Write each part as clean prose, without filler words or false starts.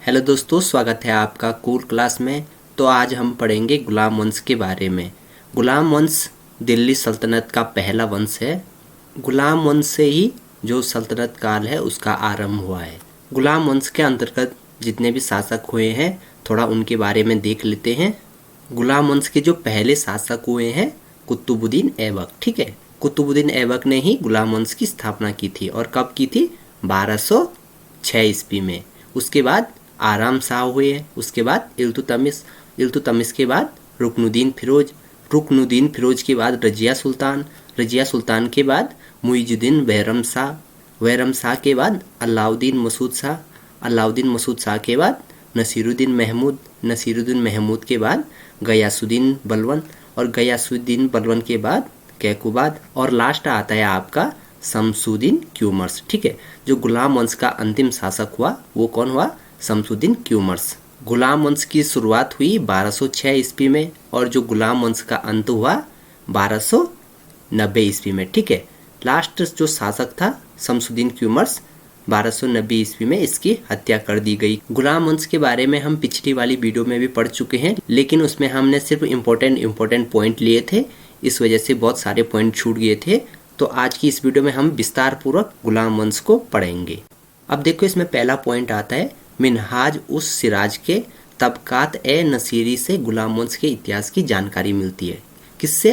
Hello दोस्तों, स्वागत है आपका कूल क्लास में। तो आज हम पढ़ेंगे गुलाम वंश के बारे में। गुलाम वंश दिल्ली सल्तनत का पहला वंश है। गुलाम वंश से ही जो सल्तनत काल है उसका आरंभ हुआ है। गुलाम वंश के अंतर्गत जितने भी शासक हुए हैं थोड़ा उनके बारे में देख लेते हैं। गुलाम वंश के जो पहले शासक हुए हैं कुतुबुद्दीन ऐबक, ठीक है। कुतुबुद्दीन ऐबक ने ही गुलाम वंश की स्थापना की थी और कब की थी? 1206 ईस्वी में। उसके बाद आराम शाह हुए। उसके बाद इल्तुतमिश के बाद रुकनुद्दीन फिरोज के बाद रजिया सुल्तान के बाद मुइजुद्दीन बैरम शाह के बाद अलाउद्दीन मसूद शाह के बाद नसीरुद्दीन महमूद के बाद गयासुद्दीन बलवन के बाद कैकुबाद और लास्ट आता है आपका शमसुद्दीन क्यूमर्स, ठीक है। जो गुलाम वंश का अंतिम शासक हुआ वो कौन हुआ? शमसुद्दीन क्यूमर्स। गुलाम वंश की शुरुआत हुई 1206 ईस्वी में और जो गुलाम वंश का अंत हुआ 1290 ईस्वी में, ठीक है। लास्ट जो शासक था शमसुद्दीन क्यूमर्स, 1290 ईस्वी में इसकी हत्या कर दी गई। गुलाम वंश के बारे में हम पिछली वाली वीडियो में भी पढ़ चुके हैं, लेकिन उसमें हमने सिर्फ इम्पोर्टेंट पॉइंट लिए थे, इस वजह से बहुत सारे पॉइंट छूट गए थे। तो आज की इस वीडियो में हम विस्तार पूर्वक गुलाम वंश को पढ़ेंगे। अब देखो, इसमें पहला पॉइंट आता है मिनहाज उस सिराज के तबकात ए नसीरी से गुलाम वंश के इतिहास की जानकारी मिलती है। किससे?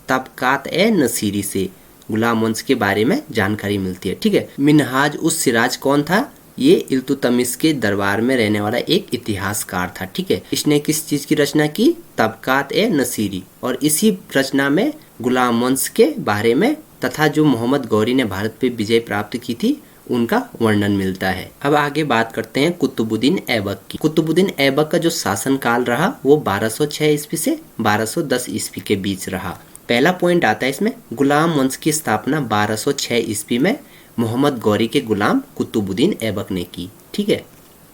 तबकात ए नसीरी से गुलाम वंश के बारे में जानकारी मिलती है, ठीक है। मिनहाज उस सिराज कौन था? ये इल्तुतमिश के दरबार में रहने वाला एक इतिहासकार था, ठीक है। इसने किस चीज की रचना की? तबकात ए नसीरी। और इसी रचना में गुलाम वंश के बारे में तथा जो मोहम्मद गौरी ने भारत पे विजय प्राप्त की थी उनका वर्णन मिलता है। अब आगे बात करते हैं कुतुबुद्दीन ऐबक की। कुतुबुद्दीन ऐबक का जो शासन काल रहा वो 1206 ईस्वी से 1210 ईस्वी के बीच रहा। पहला पॉइंट आता है इसमें, गुलाम वंश की स्थापना 1206 ईस्वी में मोहम्मद गौरी के गुलाम कुतुबुद्दीन ऐबक ने की, ठीक है।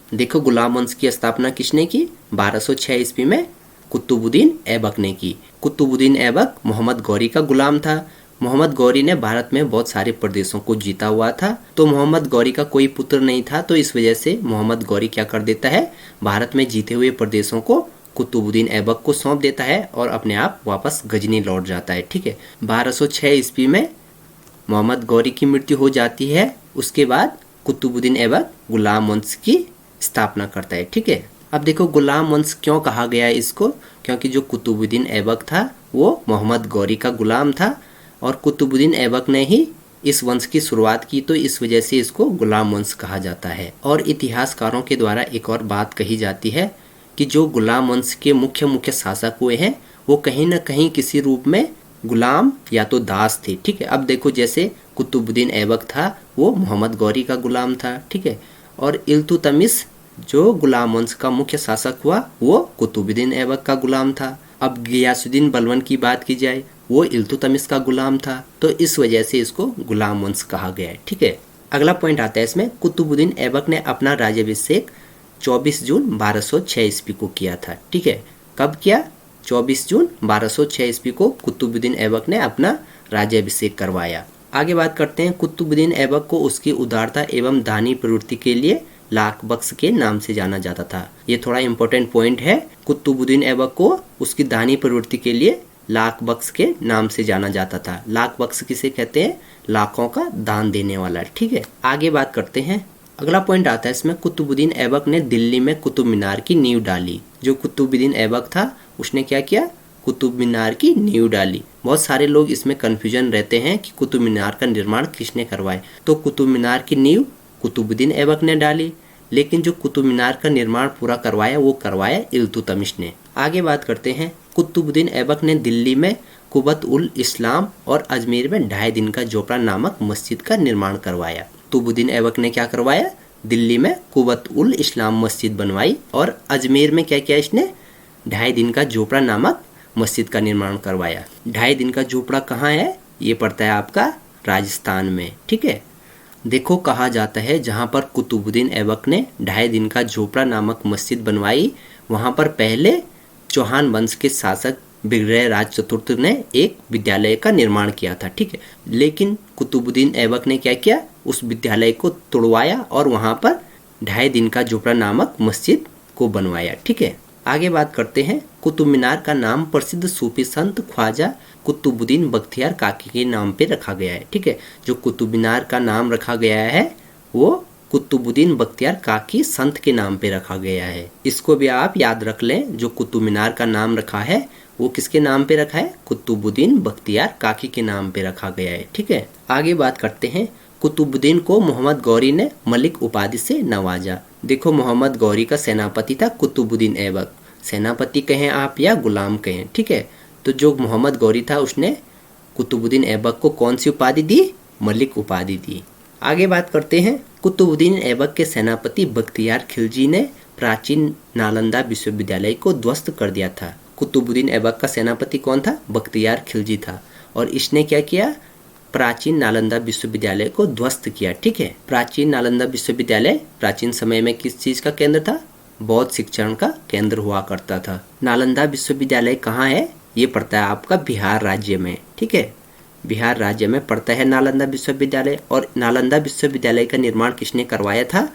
देखो, गुलाम वंश की स्थापना किसने की? 1206 ईस्वी में कुतुबुद्दीन ऐबक ने की। कुतुबुद्दीन ऐबक मोहम्मद गौरी का गुलाम था। मोहम्मद गौरी ने भारत में बहुत सारे प्रदेशों को जीता हुआ था, तो मोहम्मद गौरी का कोई पुत्र नहीं था, तो इस वजह से मोहम्मद गौरी क्या कर देता है? भारत में जीते हुए प्रदेशों को कुतुबुद्दीन ऐबक को सौंप देता है और अपने आप वापस गजनी लौट जाता है, ठीक है। 1206 ईस्वी में मोहम्मद गौरी की मृत्यु हो जाती है। उसके बाद कुतुबुद्दीन ऐबक गुलाम वंश की स्थापना करता है, ठीक है। अब देखो, गुलाम वंश क्यों कहा गया है इसको? क्योंकि जो कुतुबुद्दीन ऐबक था वो मोहम्मद गौरी का गुलाम था और कुतुबुद्दीन ऐबक ने ही इस वंश की शुरुआत की, तो इस वजह से इसको गुलाम वंश कहा जाता है। और इतिहासकारों के द्वारा एक और बात कही जाती है कि जो गुलाम वंश के मुख्य शासक हुए हैं वो कहीं ना कहीं किसी रूप में गुलाम या तो दास थे, ठीक है। अब देखो, जैसे कुतुबुद्दीन ऐबक था वो मोहम्मद गौरी का गुलाम था, ठीक है। और इल्तुतमिश जो गुलाम वंश का मुख्य शासक हुआ वो कुतुबुद्दीन ऐबक का गुलाम था। अब गियासुद्दीन बलवन की बात की जाए, वो इल्तुतमिश का गुलाम था, तो इस वजह से इसको गुलाम वंश कहा गया है, ठीक है। अगला पॉइंट आता है इसमें, कुतुबुद्दीन ऐबक ने अपना राज्याभिषेक 24 जून 1206 ईस्वी को किया था, ठीक है। कब किया? 24 जून 1206 ईस्वी को कुतुबुद्दीन ऐबक ने अपना राज्याभिषेक करवाया। आगे बात करते हैं, कुतुबुद्दीन ऐबक को उसकी उदारता एवं दानी प्रवृत्ति के लिए लाख बख्श के नाम से जाना जाता था। ये थोड़ा इम्पोर्टेंट पॉइंट है। कुतुबुद्दीन ऐबक को उसकी दानी प्रवृत्ति के लिए लाख बख्श के नाम से जाना जाता था। लाख बख्श किसे कहते हैं? लाखों का दान देने वाला, ठीक है। आगे बात करते हैं, अगला पॉइंट आता है इसमें, कुतुबुद्दीन ऐबक ने दिल्ली में कुतुब मीनार की नींव डाली। जो कुतुबुद्दीन ऐबक था उसने क्या किया? कुतुब मीनार की नींव डाली। बहुत सारे लोग इसमें कंफ्यूजन रहते हैं कि कुतुब मीनार का निर्माण किसने करवाया। तो कुतुब मीनार की नींव कुतुबुद्दीन ऐबक ने डाली, लेकिन जो कुतुब मीनार का निर्माण पूरा करवाया वो करवाया इल्तुतमिश ने। आगे बात करते हैं, कुतुबुद्दीन ऐबक ने दिल्ली में कुबत उल इस्लाम और अजमेर में 2.5 दिन का जोपड़ा नामक मस्जिद का निर्माण करवाया। कुतुबुद्दीन ऐबक ने क्या करवाया? दिल्ली में कुबत उल इस्लाम मस्जिद बनवाई और अजमेर में क्या किया इसने? 2.5 दिन का जोपड़ा नामक मस्जिद का निर्माण करवाया। 2.5 दिन का जोपड़ा कहाँ है? ये पड़ता है आपका राजस्थान में, ठीक है। देखो, कहा जाता है जहाँ पर कुतुबुद्दीन ऐबक ने 2.5 दिन का झोपड़ा नामक मस्जिद बनवाई, वहाँ पर पहले चौहान वंश के शासक बिग्रह राज चतुर्थ ने एक विद्यालय का निर्माण किया था, ठीक है। लेकिन कुतुबुद्दीन ऐबक ने क्या किया? उस विद्यालय को तोड़वाया और वहाँ पर ढाई दिन का झोपड़ा नामक मस्जिद को बनवाया। ठीक है, आगे बात करते हैं। कुतुब मीनार का नाम प्रसिद्ध सूफी संत ख्वाजा कुतुबुद्दीन बख्तियार काकी के नाम पे रखा गया है। ठीक है, जो कुतुब मीनार का नाम रखा गया है वो कुतुबुद्दीन बख्तियार काकी संत के नाम पे रखा गया है। इसको भी आप याद रख लें, जो कुतुब मीनार का नाम रखा है वो किसके नाम पे रखा है? कुतुबुद्दीन बख्तियार काकी के नाम पे रखा गया है। ठीक है, आगे बात करते हैं। कुतुबुद्दीन को मोहम्मद गौरी ने मलिक उपाधि से नवाजा। देखो, मोहम्मद गौरी का सेनापति था कुतुबुद्दीन ऐबक। सेनापति कहें आप या गुलाम कहें, ठीक है। तो जो मोहम्मद गौरी था उसने कुतुबुद्दीन ऐबक को कौन सी उपाधि दी? मलिक उपाधि दी। आगे बात करते हैं। कुतुबुद्दीन ऐबक के सेनापति बख्तियार खिलजी ने प्राचीन नालंदा विश्वविद्यालय को ध्वस्त कर दिया था। कुतुबुद्दीन ऐबक का सेनापति कौन था? बख्तियार खिलजी था। और इसने क्या किया? प्राचीन नालंदा विश्वविद्यालय को ध्वस्त किया। ठीक है, प्राचीन नालंदा विश्वविद्यालय प्राचीन समय में किस चीज का केंद्र था? बौद्ध शिक्षण का केंद्र हुआ करता था। नालंदा विश्वविद्यालय कहाँ है? ये पड़ता है आपका बिहार राज्य में। ठीक है, बिहार राज्य में पड़ता है नालंदा विश्वविद्यालय। और नालंदा विश्वविद्यालय का निर्माण किसने करवाया था?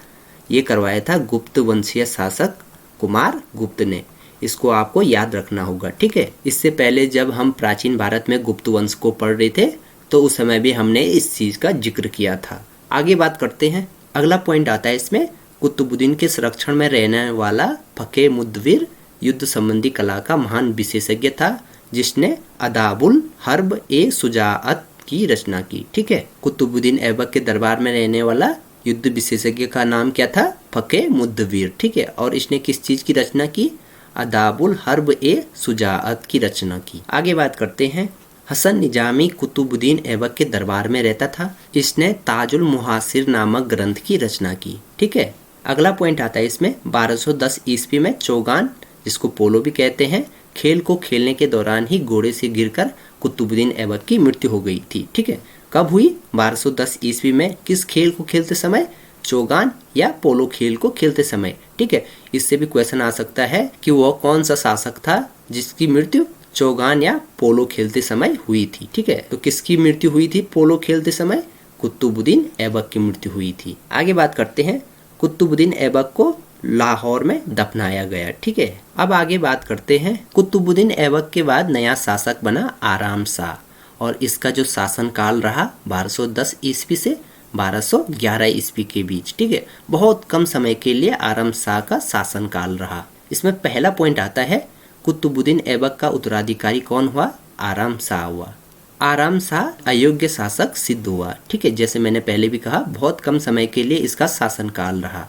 ये करवाया था गुप्त वंशीय शासक कुमार गुप्त ने। इसको आपको याद रखना होगा। ठीक है, इससे पहले जब हम प्राचीन भारत में गुप्त वंश को पढ़ रहे थे तो उस समय भी हमने इस चीज का जिक्र किया था। आगे बात करते हैं। अगला पॉइंट आता है इसमें, कुतुबुद्दीन के संरक्षण में रहने वाला फके मुदविर युद्ध संबंधी कला का महान विशेषज्ञ था, जिसने अदाबुल हर्ब ए सुजाअत की रचना की। ठीक है, कुतुबुद्दीन ऐबक के दरबार में रहने वाला युद्ध विशेषज्ञ का नाम क्या था? फके मुदविर। ठीक है, और इसने किस चीज की रचना की? अदाबुल हर्ब ए सुजाअत की रचना की। आगे बात करते हैं। हसन निजामी कुतुबुद्दीन ऐबक के दरबार में रहता था। इसने ताजुल मुहासिर नामक ग्रंथ की रचना की। ठीक है, अगला पॉइंट आता है इसमें। 1210 ईस्वी में चौगान, जिसको पोलो भी कहते हैं, खेल को खेलने के दौरान ही घोड़े से गिरकर कुतुबुद्दीन ऐबक की मृत्यु हो गई थी। ठीक है, कब हुई? 1210 ईस्वी में। किस खेल को खेलते समय? चौगान या पोलो खेल को खेलते समय। ठीक है, इससे भी क्वेश्चन आ सकता है कि वह कौन सा शासक था जिसकी मृत्यु चौगान या पोलो खेलते समय हुई थी। ठीक है, तो किसकी मृत्यु हुई थी पोलो खेलते समय? कुतुबुद्दीन ऐबक की मृत्यु हुई थी। आगे बात करते हैं। कुतुबुद्दीन ऐबक को लाहौर में दफनाया गया। ठीक है, अब आगे बात करते हैं। कुतुबुद्दीन ऐबक के बाद नया शासक बना आराम शाह, और इसका जो शासन काल रहा 1210 ईस्वी से 1211 ईस्वी के बीच। ठीक है, बहुत कम समय के लिए आराम शाह का शासन काल रहा। इसमें पहला पॉइंट आता है, कुतुबुद्दीन ऐबक का उत्तराधिकारी कौन हुआ? आराम शाह हुआ। आराम शाह अयोग्य शासक सिद्ध हुआ। ठीक है, जैसे मैंने पहले भी कहा, बहुत कम समय के लिए इसका शासन काल रहा।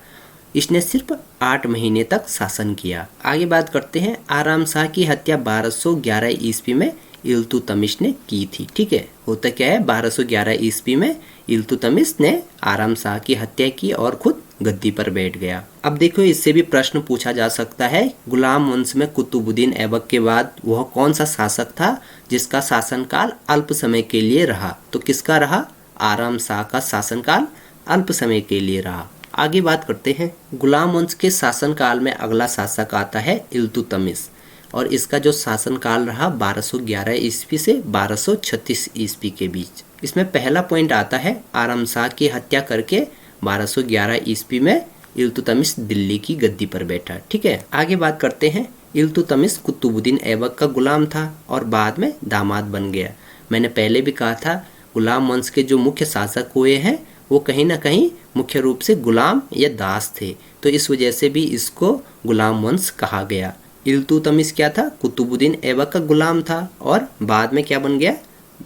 इसने सिर्फ 8 महीने तक शासन किया। आगे बात करते हैं। आराम शाह की हत्या 1211 ईस्वी में इल्तुतमिश ने की थी। ठीक है, होता क्या है? 1211 ईस्वी में इल्तुतमिश ने आराम शाह की हत्या की और खुद गद्दी पर बैठ गया। अब देखो, इससे भी प्रश्न पूछा जा सकता है, गुलाम वंश में कुतुबुद्दीन ऐबक के बाद वह कौन सा शासक था जिसका शासनकाल अल्प समय के लिए रहा? तो किसका रहा? आराम शाह का शासनकाल अल्प समय के लिए रहा। आगे बात करते हैं। गुलाम वंश के शासनकाल में अगला शासक आता है इल्तुतमिश, और इसका जो शासनकाल रहा 1211 ईस्वी से 1236 ईस्वी के बीच। इसमें पहला पॉइंट आता है, आराम शाह की हत्या करके 1211 ईस्वी में इल्तुतमिश दिल्ली की गद्दी पर बैठा। ठीक है, आगे बात करते हैं। इल्तुतमिश कुतुबुद्दीन ऐबक का गुलाम था और बाद में दामाद बन गया। मैंने पहले भी कहा था, गुलाम वंश के जो मुख्य शासक हुए हैं वो कहीं ना कहीं मुख्य रूप से गुलाम या दास थे, तो इस वजह से भी इसको गुलाम वंश कहा गया। इल्तुतमिश क्या था? कुतुबुद्दीन ऐबक का गुलाम था और बाद में क्या बन गया?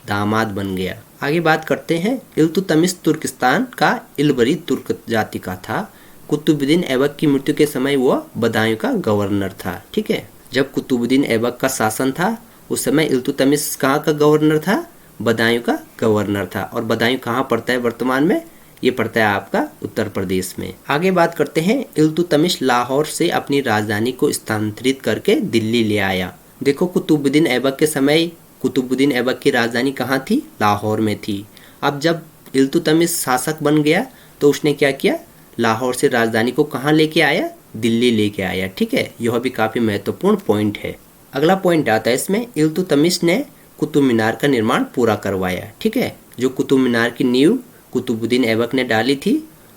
दामाद बन गया। आगे बात करते हैं। इल्तुतमिश तुर्किस्तान का इलबरी तुर्क जाति का था। कुतुबुद्दीन ऐबक की मृत्यु के समय वह बदायूं का गवर्नर था। ठीक है, जब कुतुबुद्दीन ऐबक का शासन था उस समय इल्तुतमिश कहाँ का गवर्नर था? बदायूं का गवर्नर था। और बदायूं कहाँ पड़ता है वर्तमान में? ये पड़ता है आपका उत्तर प्रदेश में। आगे बात करते हैं। इल्तुतमिश लाहौर से अपनी राजधानी को स्थानांतरित करके दिल्ली ले आया। देखो, कुतुबुद्दीन ऐबक के समय कुतुबुद्दीन ऐबक की राजधानी कहाँ थी? लाहौर में थी। अब जब इल्तुतमिश शासक बन गया तो उसने क्या किया? लाहौर से राजधानी को कहाँ लेके आया? दिल्ली लेके आया। ठीक है, यह भी काफी महत्वपूर्ण पॉइंट है। अगला पॉइंट आता है इसमें, इल्तुतमिश ने कुतुब मीनार का निर्माण पूरा करवाया। ठीक है, जो कुतुब मीनार की नींव कुतुबुद्दीन ऐबक ने डाली थी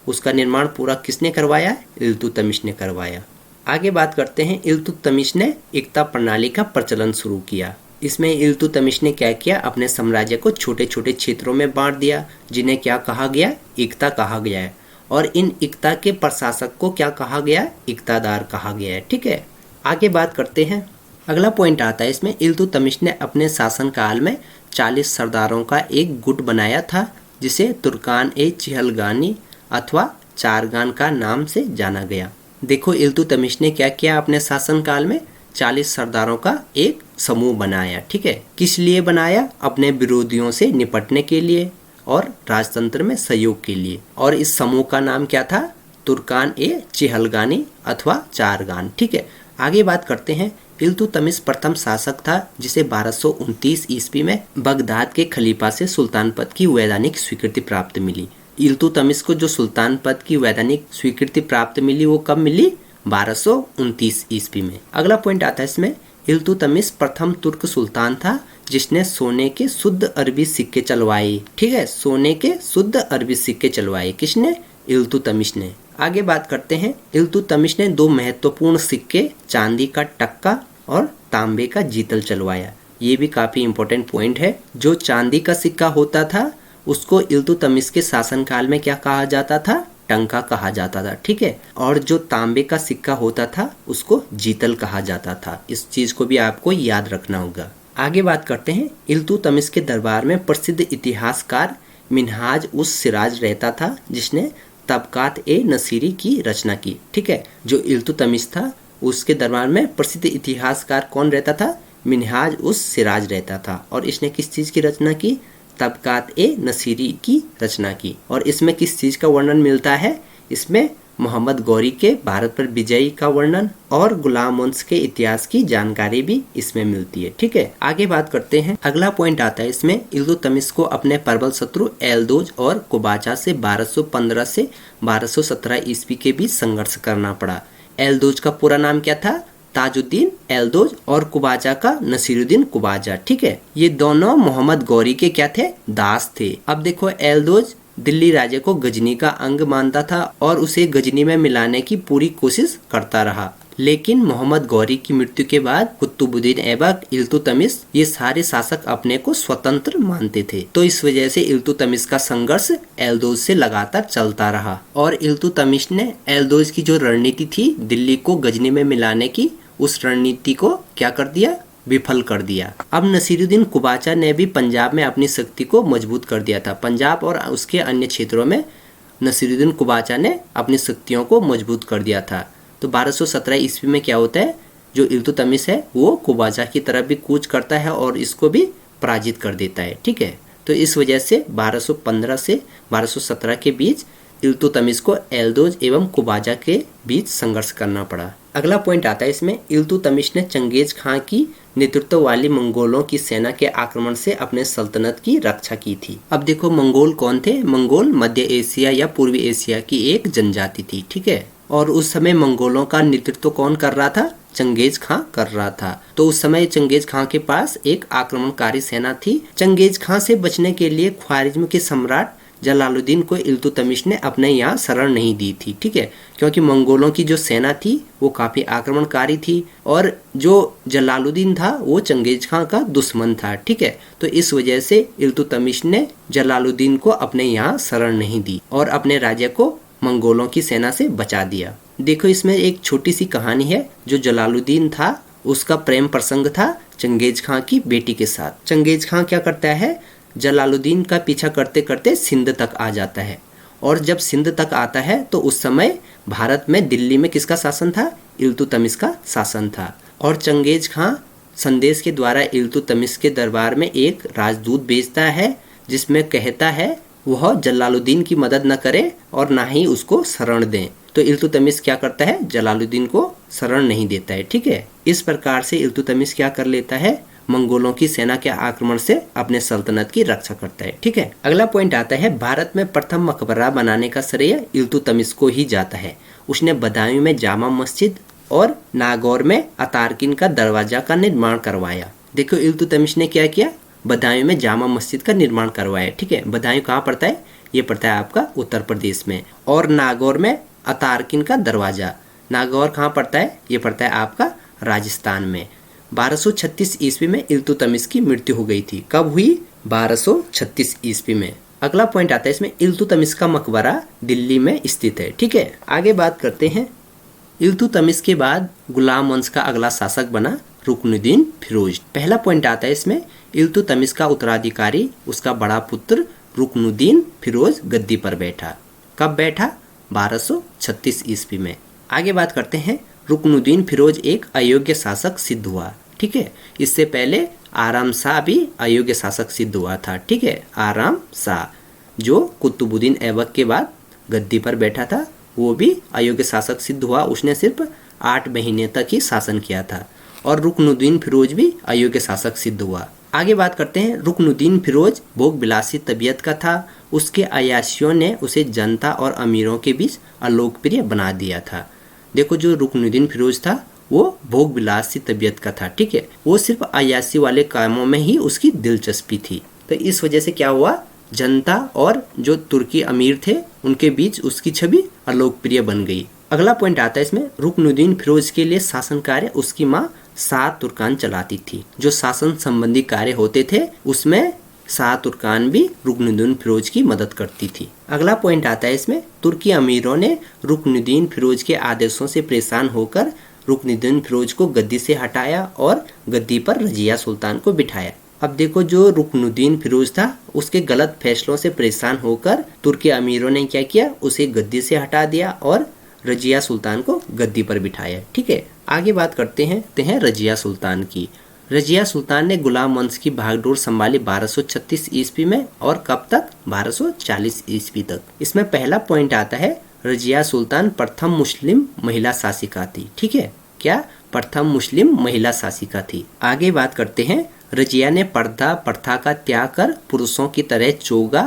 उसका निर्माण पूरा किसने करवाया? इल्तुतमिश ने करवाया। आगे बात करते हैं, इल्तुतमिश ने इक्ता प्रणाली का प्रचलन शुरू किया। इसमें इल्तुतमिश ने क्या किया? अपने साम्राज्य को छोटे छोटे क्षेत्रों में बांट दिया, जिन्हें क्या कहा गया? इक्ता कहा गया है। और इन इक्ता के प्रशासक को क्या कहा गया? इक्तादार कहा गया है। ठीक है, आगे बात करते हैं। अगला पॉइंट आता है इसमें, इल्तुतमिश ने अपने शासनकाल में 40 सरदारों का एक गुट बनाया था, जिसे तुर्कान ए चिहलगानी अथवा चारगान का नाम से जाना गया। देखो, इल्तुतमिश ने क्या किया? अपने शासनकाल में 40 सरदारों का एक समूह बनाया। ठीक है, किस लिए बनाया? अपने विरोधियों से निपटने के लिए और राजतंत्र में सहयोग के लिए। और इस समूह का नाम क्या था? तुर्कान ए चिहलगानी अथवा चारगान। ठीक है, आगे बात करते हैं। इल्तुतमिश प्रथम शासक था जिसे 1229 ईस्वी में बगदाद के खलीफा से सुल्तान पद की वैधानिक स्वीकृति प्राप्त मिली। इल्तुतमिश को जो सुल्तान पद की वैधानिक स्वीकृति प्राप्त मिली वो कब मिली? 1229 ईस्वी में। अगला पॉइंट आता है इसमें, इल्तुतमिश प्रथम तुर्क सुल्तान था जिसने सोने के शुद्ध अरबी सिक्के चलवाए। ठीक है, सोने के शुद्ध अरबी सिक्के चलवाए। किसने? इल्तुतमिश ने। आगे बात करते हैं, इल्तुतमिश ने 2 महत्वपूर्ण सिक्के, चांदी का टक्का और तांबे का जीतल चलवाया। ये भी काफी इंपॉर्टेंट पॉइंट है। जो चांदी का सिक्का होता था उसको इल्तुतमिश के शासनकाल में क्या कहा जाता था? टंका कहा जाता था। ठीक है, और जो तांबे का सिक्का होता था उसको जीतल कहा जाता था। इस चीज को भी आपको याद रखना होगा। आगे बात करते हैं, इल्तुतमिश के दरबार में प्रसिद्ध इतिहासकार मिन्हाज उस सिराज रहता था जिसने तबकात ए नसीरी की रचना की। ठीक है, जो इल्तुतमिश था उसके दरबार में प्रसिद्ध इतिहासकार कौन रहता था? मिन्हाज उस सिराज रहता था। और इसने किस चीज की रचना की? तबकात ए नसीरी की रचना की। और इसमें किस चीज का वर्णन मिलता है? इसमें मोहम्मद गौरी के भारत पर विजय का वर्णन और गुलाम वंश के इतिहास की जानकारी भी इसमें मिलती है। ठीक है, आगे बात करते हैं। अगला पॉइंट आता है इसमें, इल्तुतमिश को अपने प्रबल शत्रु एल्दोज और कुबाचा से 1215 से 1217 ईस्वी के बीच संघर्ष करना पड़ा। एल्दोज का पूरा नाम क्या था? ताजुद्दीन एल्दोज, और कुबाचा का नसीरुद्दीन कुबाचा। ठीक है, ये दोनों मोहम्मद गौरी के क्या थे? दास थे। अब देखो, एल्दोज दिल्ली राज्य को गजनी का अंग मानता था और उसे गजनी में मिलाने की पूरी कोशिश करता रहा। लेकिन मोहम्मद गौरी की मृत्यु के बाद कुतुबुद्दीन ऐबक, इल्तुतमिश, ये सारे शासक अपने को स्वतंत्र मानते थे। तो इस वजह से इल्तुतमिश का संघर्ष एल्दोज से लगातार चलता रहा और इल्तुतमिश ने एल्दोज की जो रणनीति थी दिल्ली को गजनी में मिलाने की, उस रणनीति को क्या कर दिया? विफल कर दिया। अब नसीरुद्दीन कुबाचा ने भी पंजाब में अपनी शक्ति को मजबूत कर दिया था। पंजाब और उसके अन्य क्षेत्रों में नसीरुद्दीन कुबाचा ने अपनी शक्तियों को मजबूत कर दिया था। तो 1217 ईस्वी में क्या होता है? जो इल्तुतमिश है वो कुबाचा की तरफ भी कूच करता है और इसको भी पराजित कर देता है। ठीक है, तो इस वजह से 1215 से 1217 के बीच इल्तुतमिश को एल्दोज एवं कुबाचा के बीच संघर्ष करना पड़ा। अगला पॉइंट आता है इसमें, इल्तुतमिश ने चंगेज खां की नेतृत्व वाली मंगोलों की सेना के आक्रमण से अपने सल्तनत की रक्षा की थी। अब देखो, मंगोल कौन थे? मंगोल मध्य एशिया या पूर्वी एशिया की एक जनजाति थी। ठीक है, और उस समय मंगोलों का नेतृत्व कौन कर रहा था? चंगेज खां कर रहा था। तो उस समय चंगेज खां के पास एक आक्रमणकारी सेना थी। चंगेज खां से बचने के लिए ख्वारिज्म के सम्राट जलालुद्दीन को इल्तुतमिश ने अपने यहाँ शरण नहीं दी थी। ठीक है, क्योंकि मंगोलों की जो सेना थी वो काफी आक्रमणकारी थी और जो जलालुद्दीन था वो चंगेज खां का दुश्मन था। ठीक है, तो इस वजह से इल्तुतमिश ने जलालुद्दीन को अपने यहाँ शरण नहीं दी और अपने राज्य को मंगोलों की सेना से बचा दिया। देखो, इसमें एक छोटी सी कहानी है। जो जलालुद्दीन था उसका प्रेम प्रसंग था चंगेज खां की बेटी के साथ। चंगेज खां क्या करता है? जलालुद्दीन का पीछा करते करते सिंध तक आ जाता है और जब सिंध तक आता है तो उस समय भारत में दिल्ली में किसका शासन था? इल्तुतमिश का शासन था। और चंगेज खां संदेश के द्वारा इल्तुतमिश के दरबार में एक राजदूत भेजता है जिसमें कहता है वह जलालुद्दीन की मदद न करे और ना ही उसको शरण दें। तो इल्तुतमिश क्या करता है? जलालुद्दीन को शरण नहीं देता है। ठीक है, इस प्रकार से इल्तुतमिश क्या कर लेता है? मंगोलों की सेना के आक्रमण से अपने सल्तनत की रक्षा करता है। ठीक है, अगला पॉइंट आता है, भारत में प्रथम मकबरा बनाने का श्रेय इल्तुतमिश को ही जाता है। उसने बदायूं में जामा मस्जिद और नागौर में अतारकिन का दरवाजा का निर्माण करवाया। देखो, इल्तुतमिश ने क्या किया? बदायूं में जामा मस्जिद का निर्माण करवाया। ठीक है, बदायूं कहाँ पड़ता है? ये पड़ता है आपका उत्तर प्रदेश में। और नागौर में अतारकिन का दरवाज़ा, नागौर कहाँ पड़ता है? ये पड़ता है आपका राजस्थान में। 1236 ईस्वी में इल्तुतमिश की मृत्यु हो गई थी। कब हुई? 1236 ईस्वी में। अगला पॉइंट आता है इसमें, इल्तुतमिश का मकबरा दिल्ली में स्थित है। ठीक है, आगे बात करते हैं। इल्तुतमिश के बाद गुलाम वंश का अगला शासक बना रुकनुद्दीन फिरोज। पहला पॉइंट आता है इसमें, इल्तुतमिश का उत्तराधिकारी उसका बड़ा पुत्र रुकनुद्दीन फिरोज गद्दी पर बैठा। कब बैठा? 1236 ईस्वी में। आगे बात करते हैं, रुकनुद्दीन फिरोज एक अयोग्य शासक सिद्ध हुआ। ठीक है, इससे पहले आराम शाह भी अयोग्य शासक सिद्ध हुआ था। ठीक है, आराम शाह जो कुतुबुद्दीन ऐबक के बाद गद्दी पर बैठा था, वो भी अयोग्य शासक सिद्ध हुआ। उसने सिर्फ 8 महीने तक ही शासन किया था। और रुकनुद्दीन फिरोज भी अयोग्य शासक सिद्ध हुआ। आगे बात करते हैं, रुकनुद्दीन फिरोज भोग विलासी तबीयत का था। उसके अयाशियों ने उसे जनता और अमीरों के बीच अलोकप्रिय बना दिया था। देखो, जो रुकनुद्दीन फिरोज था वो भोग विलासी तबीयत का था। ठीक है, वो सिर्फ अयाशी वाले कामों में ही उसकी दिलचस्पी थी। तो इस वजह से क्या हुआ, जनता और जो तुर्की अमीर थे उनके बीच उसकी छवि अलोकप्रिय बन गई। अगला पॉइंट आता है इसमें, रुकनुद्दीन फिरोज के लिए शासन कार्य उसकी माँ शाह तुर्कान चलाती थी। जो शासन संबंधी कार्य होते थे उसमें शाह तुर्कान भी रुकनुद्दीन फिरोज की मदद करती थी। अगला पॉइंट आता है इसमें, तुर्की अमीरों ने रुकनुद्दीन फिरोज के आदेशों से परेशान होकर रुकनुद्दीन फिरोज को गद्दी से हटाया और गद्दी पर रजिया सुल्तान को बिठाया। अब देखो, जो रुकनुद्दीन फिरोज था उसके गलत फैसलों से परेशान होकर तुर्की अमीरों ने क्या किया, उसे गद्दी से हटा दिया और रजिया सुल्तान को गद्दी पर बिठाया। ठीक है, आगे बात करते हैं रजिया सुल्तान की। रजिया सुल्तान ने गुलाम वंश की भागडोर संभाली 1236 ईस्वी में। और कब तक? 1240 ईस्वी तक। इसमें पहला पॉइंट आता है, रजिया सुल्तान प्रथम मुस्लिम महिला शासिका थी। ठीक है, क्या? प्रथम मुस्लिम महिला शासिका थी। आगे बात करते हैं, रजिया ने पर्दा प्रथा का त्याग कर पुरुषों की तरह चोगा,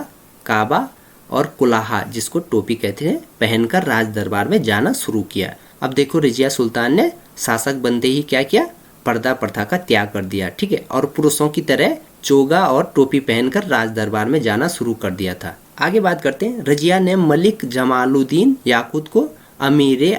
काबा और कुलाहा, जिसको टोपी कहते हैं, पहनकर राज दरबार में जाना शुरू किया। अब देखो, रजिया सुल्तान ने शासक बनते ही क्या किया, पर्दा प्रथा का त्याग कर दिया। ठीक है, और पुरुषों की तरह चोगा और टोपी पहनकर राज दरबार में जाना शुरू कर दिया था। आगे बात करते हैं, रजिया ने मलिक जमालुद्दीन याकूत को अमीर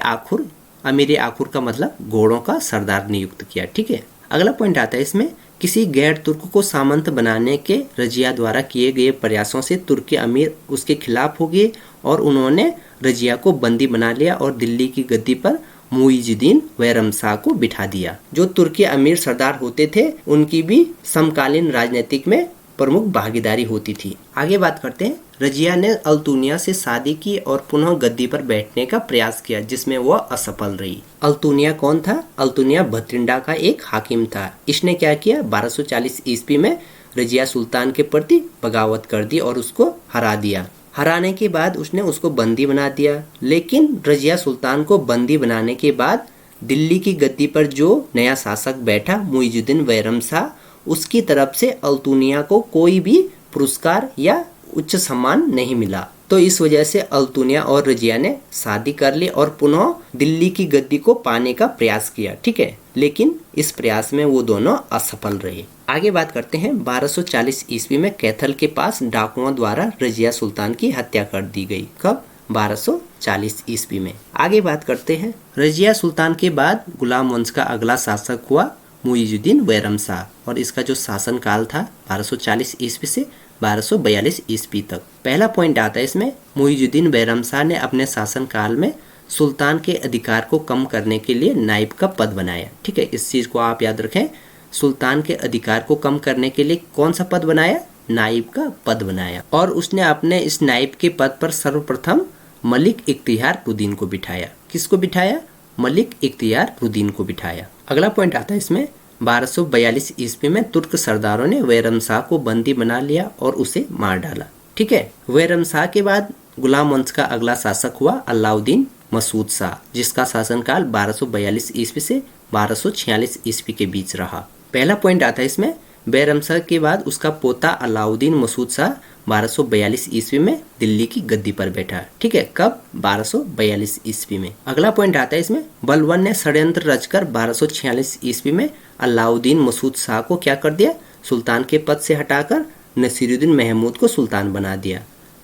आखुर का मतलब घोड़ों का सरदार नियुक्त किया। ठीक है, अगला पॉइंट आता है इसमें, किसी गैर तुर्क को सामंत बनाने के रजिया द्वारा किए गए प्रयासों से तुर्की अमीर उसके खिलाफ हो गए और उन्होंने रजिया को बंदी बना लिया और दिल्ली की गद्दी पर मुइजुद्दीन बैरमशाह को बिठा दिया। जो तुर्की अमीर सरदार होते थे उनकी भी समकालीन राजनीतिक में प्रमुख भागीदारी होती थी। आगे बात करते हैं, रजिया ने अल्तुनिया से शादी की और पुनः गद्दी पर बैठने का प्रयास किया, जिसमें वह असफल रही। अल्तुनिया कौन था? अल्तुनिया भत्रिंडा का एक हाकिम था। इसने क्या किया, 1240 ईस्वी में रजिया सुल्तान के प्रति बगावत कर दी और उसको हरा दिया। हराने के बाद उसने उसको बंदी बना दिया। लेकिन रजिया सुल्तान को बंदी बनाने के बाद दिल्ली की गद्दी पर जो नया शासक बैठा, मुइजुद्दीन बैरमशाह, उसकी तरफ से अल्तुनिया को कोई भी पुरस्कार या उच्च सम्मान नहीं मिला। तो इस वजह से अल्तुनिया और रजिया ने शादी कर ली और पुनः दिल्ली की गद्दी को पाने का प्रयास किया। ठीक है, लेकिन इस प्रयास में वो दोनों असफल रहे। आगे बात करते हैं, 1240 ईस्वी में कैथल के पास डाकुओं द्वारा रजिया सुल्तान की हत्या कर दी गई। कब? 1240 ईस्वी में। आगे बात करते हैं, रजिया सुल्तान के बाद गुलाम वंश का अगला शासक हुआ मुइजुद्दीन बैरमशाह और इसका जो शासन काल था 1240 ईस्वी से 1242 ईस्वी तक। पहला पॉइंट आता है इसमें, मुइजुद्दीन बैरमशाह ने अपने शासन काल में सुल्तान के अधिकार को कम करने के लिए नाइब का पद बनाया। ठीक है, इस चीज को आप याद रखें, सुल्तान के अधिकार को कम करने के लिए कौन सा पद बनाया? नाइब का पद बनाया। और उसने अपने इस नाइब के पद पर सर्वप्रथम मलिक इख्तियारुद्दीन को बिठाया। किसको बिठाया? मलिक इख्तियारुद्दीन को बिठाया। अगला पॉइंट आता है इसमें, 1242 ईस्वी में तुर्क सरदारों ने बैरमशाह को बंदी बना लिया और उसे मार डाला। ठीक है, बैरमशाह के बाद गुलाम वंश का अगला शासक हुआ अलाउद्दीन मसूद शाह, जिसका शासनकाल 1242 ईस्वी से 1246 ईस्वी के बीच रहा। पहला पॉइंट आता है इसमें, बैरमशाह के बाद उसका पोता अलाउद्दीन मसूद शाह 1242 ईस्वी में दिल्ली की गद्दी पर बैठा। ठीक है, कब? 1242 ईस्वी में। अगला पॉइंट आता है इसमें, बलबन ने षड्यंत्र रचकर 1246 ईस्वी में अलाउद्दीन मसूद शाह को क्या कर दिया? सुल्तान के पद से हटाकर नसीरुद्दीन महमूद को सुल्तान बना दिया।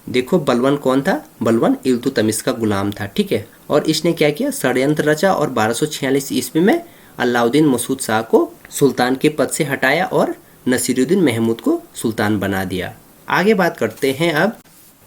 देखो बलवन कौन था, बलवन इल्तुतमिश का गुलाम था, ठीक है। और इसने क्या किया, षड्यंत्र रचा और 1246 ईस्वी में अलाउद्दीन मसूद शाह को सुल्तान के पद से हटाया और नसीरुद्दीन महमूद को सुल्तान बना दिया। आगे बात करते हैं अब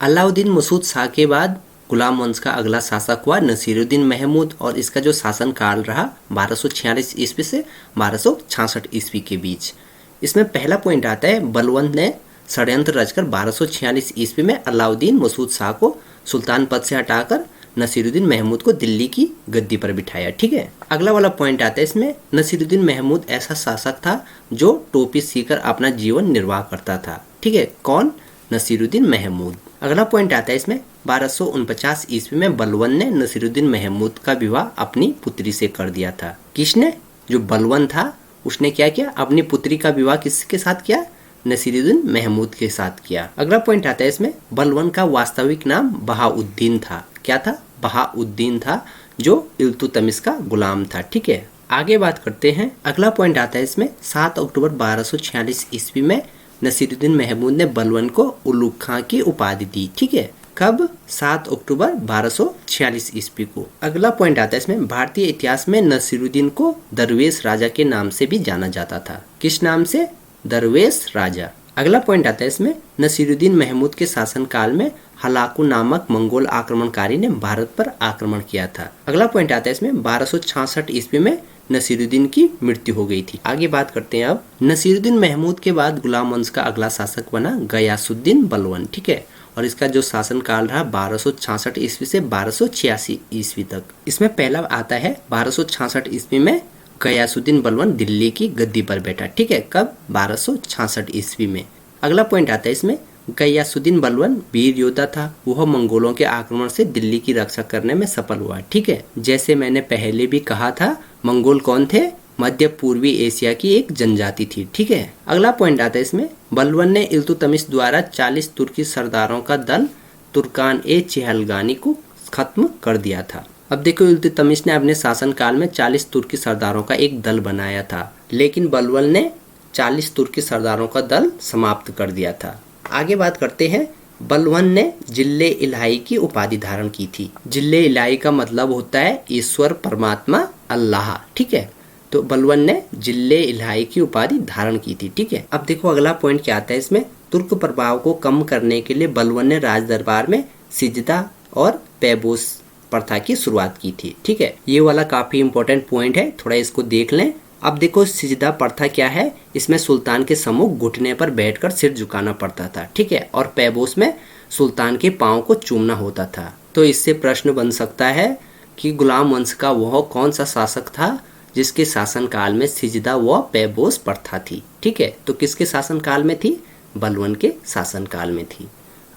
अलाउद्दीन मसूद शाह के बाद गुलाम वंश का अगला शासक हुआ नसीरुद्दीन महमूद और इसका जो शासन काल रहा 1246 ईस्वी से 1266 ईस्वी के बीच। इसमें पहला पॉइंट आता है बलवंत ने षड्यंत्र रचकर 1246 ईस्वी में अलाउद्दीन मसूद शाह को सुल्तान पद से हटाकर नसीरुद्दीन महमूद को दिल्ली की गद्दी पर बिठाया, ठीक है। अगला वाला पॉइंट आता है इसमें नसीरुद्दीन महमूद ऐसा शासक था जो टोपी सीकर अपना जीवन निर्वाह करता था, ठीक है। कौन, नसीरुद्दीन महमूद। अगला पॉइंट आता है इसमें 1249 ईस्वी में बलवन ने नसीरुद्दीन महमूद का विवाह अपनी पुत्री से कर दिया था। किसने, जो बलवन था उसने क्या किया, अपनी पुत्री का विवाह किसके साथ किया, नसीरुद्दीन महमूद के साथ किया। अगला पॉइंट आता है इसमें बलवन का वास्तविक नाम बहाउद्दीन था। क्या था, बहाउद्दीन था, जो इल्तुतमिश का गुलाम था, ठीक है। आगे बात करते हैं, अगला पॉइंट आता है इसमें 7 अक्टूबर 1246 ईस्वी में नसीरुद्दीन महमूद ने बलवन को उलुग खां की उपाधि दी, ठीक है। कब, 7 अक्टूबर 1246 ईस्वी को। अगला पॉइंट आता है इसमें भारतीय इतिहास में नसीरुद्दीन को दरवेश राजा के नाम से भी जाना जाता था। किस नाम से, दरवेश राजा। अगला पॉइंट आता है इसमें नसीरुद्दीन महमूद के शासनकाल में हलाकू नामक मंगोल आक्रमणकारी ने भारत पर आक्रमण किया था। अगला पॉइंट आता है इसमें 1266 ईस्वी में नसीरुद्दीन की मृत्यु हो गई थी। आगे बात करते हैं अब नसीरुद्दीन महमूद के बाद गुलाम वंश का अगला शासक बना गयासुद्दीन बलवन, ठीक है। और इसका जो शासन काल रहा 1266 ईस्वी से 1286 ईस्वी तक। इसमें पहला आता है 1266 ईस्वी में गयासुद्दीन बलवन दिल्ली की गद्दी पर बैठा, ठीक है। कब, 1266 ईस्वी में। अगला पॉइंट आता है इसमें गयासुद्दीन बलवन वीर योद्धा था, वह मंगोलों के आक्रमण से दिल्ली की रक्षा करने में सफल हुआ, ठीक है। जैसे मैंने पहले भी कहा था, मंगोल कौन थे, मध्य पूर्वी एशिया की एक जनजाति थी, ठीक है। अगला पॉइंट आता है इसमें बलवन ने इल्तुतमिश द्वारा 40 तुर्की सरदारों का दल तुर्कान ए चहलगानी को खत्म कर दिया था। अब देखो इल्तुतमिश ने अपने शासन काल में 40 तुर्की सरदारों का एक दल बनाया था, लेकिन बलवन ने 40 तुर्की सरदारों का दल समाप्त कर दिया था। आगे बात करते हैं, बलवन ने जिल्ले इलाही की उपाधि धारण की थी। जिल्ले इलाही का मतलब होता है ईश्वर, परमात्मा, अल्लाह, ठीक है। तो बलवन ने जिल्ले इलाही की उपाधि धारण की थी, ठीक है। अब देखो अगला पॉइंट क्या आता है इसमें, तुर्क प्रभाव को कम करने के लिए बलवन ने राज दरबार में सिजदा और पैबोस प्रथा की शुरुआत की थी, ठीक है। ये वाला काफी इंपॉर्टेंट पॉइंट है, थोड़ा इसको देख लें। अब देखो सिजदा प्रथा क्या है, इसमें सुल्तान के सम्मुख घुटने पर बैठकर सिर झुकाना पड़ता था, ठीक है। और पैबोस में सुल्तान के पांव को चूमना होता था। तो इससे प्रश्न बन सकता है कि गुलाम वंश का वह कौन सा शासक था जिसके शासन काल में सिजदा व पैबोस प्रथा थी, ठीक है। तो किसके शासन काल में थी, बलवन के शासन काल में थी।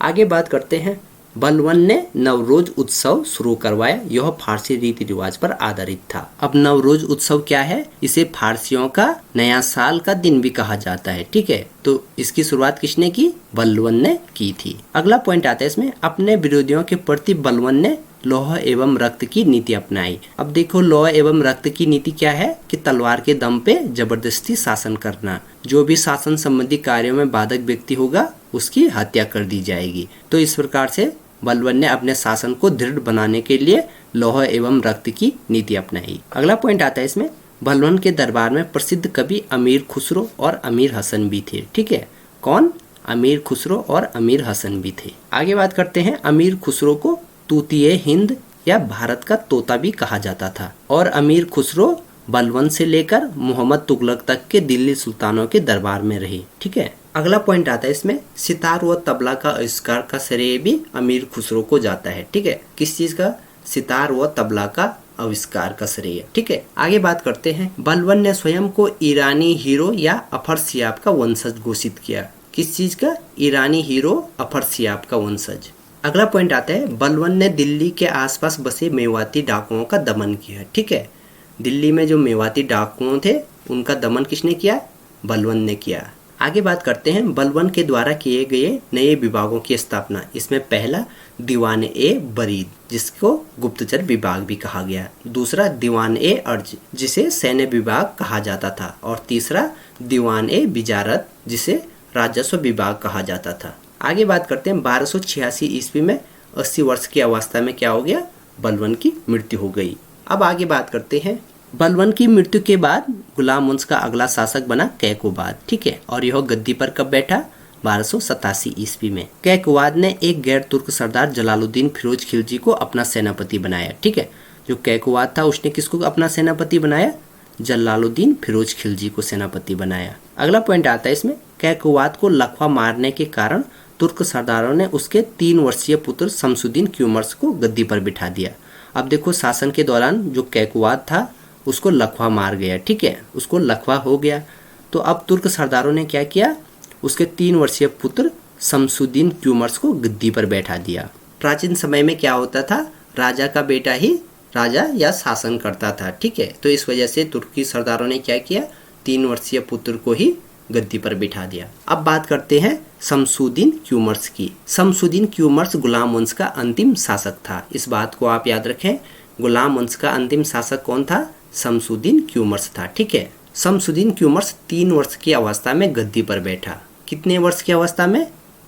आगे बात करते हैं, बलवन ने नवरोज उत्सव शुरू करवाया, यह फारसी रीति रिवाज पर आधारित था। अब नवरोज उत्सव क्या है, इसे फारसियों का नया साल का दिन भी कहा जाता है, ठीक है। तो इसकी शुरुआत किसने की, बलवन ने की थी। अगला पॉइंट आता है इसमें, अपने विरोधियों के प्रति बलवन ने लौह एवं रक्त की नीति अपनाई। अब देखो लौह एवं रक्त की नीति क्या है कि तलवार के दम पे जबरदस्ती शासन करना, जो भी शासन संबंधी कार्यों में बाधक व्यक्ति होगा उसकी हत्या कर दी जाएगी। तो इस प्रकार से बलवन ने अपने शासन को दृढ़ बनाने के लिए लौह एवं रक्त की नीति अपनाई। अगला पॉइंट आता है इसमें, बलवन के दरबार में प्रसिद्ध कवि अमीर खुसरो और अमीर हसन भी थे, ठीक है। कौन, अमीर खुसरो और अमीर हसन भी थे। आगे बात करते हैं, अमीर खुसरो को तूतीय हिंद या भारत का तोता भी कहा जाता था और अमीर खुसरो बलवन से लेकर मोहम्मद तुगलक तक के दिल्ली सुल्तानों के दरबार में रहे, ठीक है। अगला पॉइंट आता है इसमें, सितार व तबला का आविष्कार का श्रेय भी अमीर खुसरो को जाता है, ठीक है। किस चीज का, सितार व तबला का आविष्कार का श्रेय, ठीक है। आगे बात करते हैं, बलवन ने स्वयं को ईरानी हीरो या अफरसियाब का वंशज घोषित किया। किस चीज का, ईरानी हीरो अफरसियाब का वंशज। अगला पॉइंट आता है, बलवन ने दिल्ली के आसपास बसे मेवाती डाकुओं का दमन किया, ठीक है। दिल्ली में जो मेवाती डाकुओं थे उनका दमन किसने किया, बलवन ने किया। आगे बात करते हैं, बलवन के द्वारा किए गए नए विभागों की स्थापना। इसमें पहला दीवान ए बरीद, जिसको गुप्तचर विभाग भी कहा गया। दूसरा दीवान ए अर्ज, जिसे सैन्य विभाग कहा जाता था। और तीसरा दीवान ए बिजारत, जिसे राजस्व विभाग कहा जाता था। आगे बात करते हैं 1286 ईस्वी में 80 वर्ष की अवस्था में क्या हो गया, बलबन की मृत्यु हो गई। अब आगे बात करते हैं, बलबन की मृत्यु के बाद गुलाम वंश का अगला शासक बना कैकोबाद, ठीक है, और यह गद्दी पर कब बैठा, 1287 ईस्वी में। कैकोबाद ने एक गैर तुर्क सरदार जलालुद्दीन फिरोज खिलजी को अपना सेनापति बनाया, ठीक है। जो कैकोबाद था उसने किसको अपना सेनापति बनाया, जलालुद्दीन फिरोज खिलजी को सेनापति बनाया। अगला पॉइंट आता है इसमें, कैकोबाद को लखवा मारने के कारण तुर्क सरदारों ने उसके 3 वर्षीय पुत्र शमसुद्दीन क्यूमर्स को गद्दी पर बिठा दिया। अब देखो शासन के दौरान जो कैकोबाद था उसको लखवा मार गया, ठीक है, उसको लखवा हो गया। तो अब तुर्क सरदारों ने क्या किया, उसके 3 वर्षीय पुत्र शमसुद्दीन क्यूमर्स को गद्दी पर बैठा दिया। प्राचीन समय में क्या होता था, राजा का बेटा ही राजा या शासन करता था, ठीक है। तो इस वजह से तुर्की सरदारों ने क्या किया, 3 वर्षीय पुत्र को ही गद्दी पर बिठा दिया। अब बात करते हैं शमसुद्दीन क्यूमर्स की। शमसुद्दीन क्यूमर्स गुलाम वंश का अंतिम शासक था। इस बात को आप याद रखें, गुलाम वंश का अंतिम शासक कौन था, शमसुद्दीन क्यूमर्स था, ठीक है। शमसुद्दीन क्यूमर्स 3 वर्ष की अवस्था में गद्दी पर बैठा। कितने वर्ष की अवस्था में,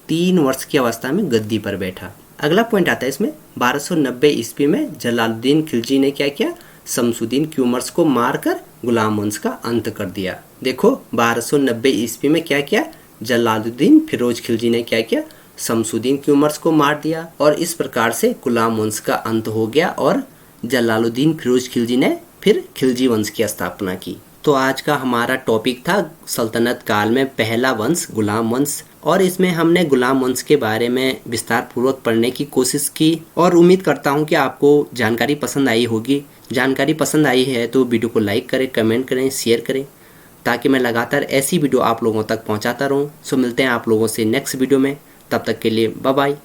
3 वर्ष की अवस्था में गद्दी पर बैठा। अगला पॉइंट आता है इसमें, 1290 ईस्वी में जलालुद्दीन खिलजी ने क्या किया, शमसुद्दीन क्यूमर्स को मारकर गुलाम वंश का अंत कर दिया। देखो 1290 ईस्वी में क्या किया, जलालुद्दीन फिरोज खिलजी ने क्या किया, शमसुद्दीन क्यूमर्स को मार दिया और इस प्रकार से गुलाम वंश का अंत हो गया और जलालुद्दीन फिरोज खिलजी ने फिर खिलजी वंश की स्थापना की। तो आज का हमारा टॉपिक था सल्तनत काल में पहला वंश गुलाम वंश, और इसमें हमने गुलाम वंश के बारे में विस्तार पूर्वक पढ़ने की कोशिश की और उम्मीद करता हूं कि आपको जानकारी पसंद आई होगी। जानकारी पसंद आई है तो वीडियो को लाइक करें, कमेंट करें, शेयर करें, ताकि मैं लगातार ऐसी वीडियो आप लोगों तक पहुंचाता रहूं। सो मिलते हैं आप लोगों से नेक्स्ट वीडियो में, तब तक के लिए बाय बाय।